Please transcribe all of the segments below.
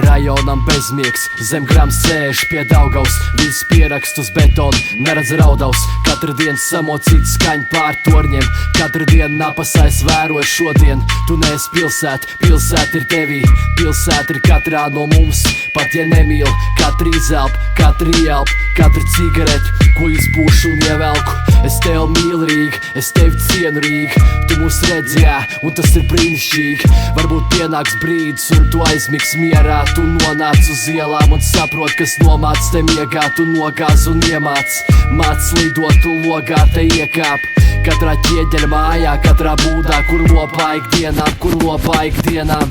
Rajonam bezmiegs, zem grams sēž pie Daugavas. Viss pierakst uz betonu, neredz raudavs. Katru dienu samocīt skaņu pār torņiem. Katru dienu napasais vēroju šodien. Tu neesi pilsēta, pilsēta ir tevī. Pilsēta ir katrā no mums. Pat ja nemīl, katru izelp, katru ielp, katru cigareti, ko izpūšu un ievelku. Es tevi mīlu Rīga, es tevi cienu Rīga. Tu mūs redz, jā, un tas ir brīnišķīgi. Varbūt pienāks brīdis un tu aizmigs mierā. Tu nonāc uz ielām un saprot, kas nomāc te miegā. Tu nogāz un iemāc, māc lidot un logā te iekāp. Katrā ķieģeļa mājā, katrā būdā, kur lopā ikdienām, kur lopā ikdienām.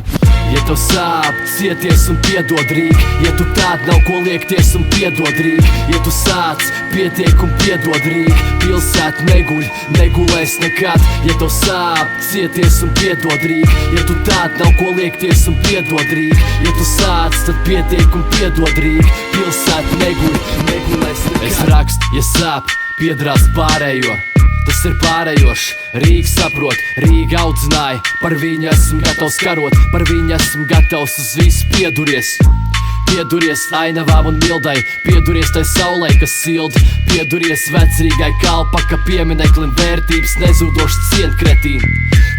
Ja tev sāp, cieties un piedod Rīga. Ja tu tād nav ko liekties un piedod Rīga. Ja tu sāc, pietiek un piedod Rīga. Pilsēta neguļ, negulēs nekad. Ja tev sāp, cieties un piedod Rīga. Ja tu tād nav ko liekties un piedod Rīga. Ja tu sāc, tad pietiek un piedod Rīga. Pilsēta neguļ, negulēs nekad. Es rakstu, ja sāp, piedrās pārējo. Tas ir pārējošs, Rīga saprot, Rīga audzināja. Par viņu esmu gatavs karot, par viņu esmu gatavs uz visu pieduries. Pieduries ainavām un mildai, pieduries tai saulei, kas sild. Pieduries vecrīgai kalpaka piemineklim, vērtības nezūdošs cienkretīm.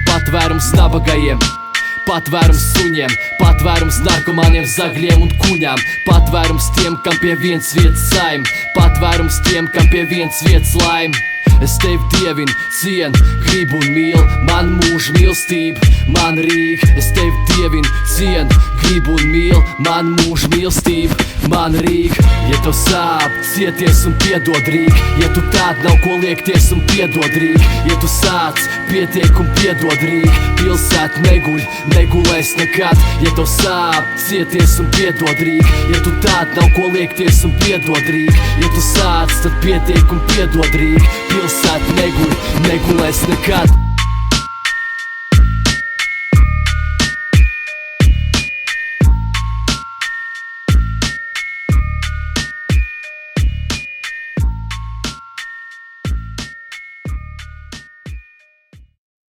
Patvērums nabagajiem, patvērums suņiem, patvērums narkomāniem, zagļiem un kuņām. Patvērums tiem, kam pie viens vietas saim, patvērums tiem, kam pie viens vietas laim. Es tevi dievinu, cienu, gribu un mīlu, man mūža mīlestība, man Rīga. Es tevi dievinu, cienu, gribu un mīlu, man mūža mīlestība, man Rīga. Ja tev sāp, cieties un piedod Rīga. Ja tu tād nav ko liekties un piedod Rīga. Ja tu sāc, pietiek un piedod Rīga. Pilsēta neguļ, negulēs nekad. Ja tev sāp, cieties un piedod Rīga. Ja tu tād nav ko liekties un piedod Rīga. Ja tu sāc, tad pietiek un piedod Rīga. Pilsēta neguļ, negulēs nekad.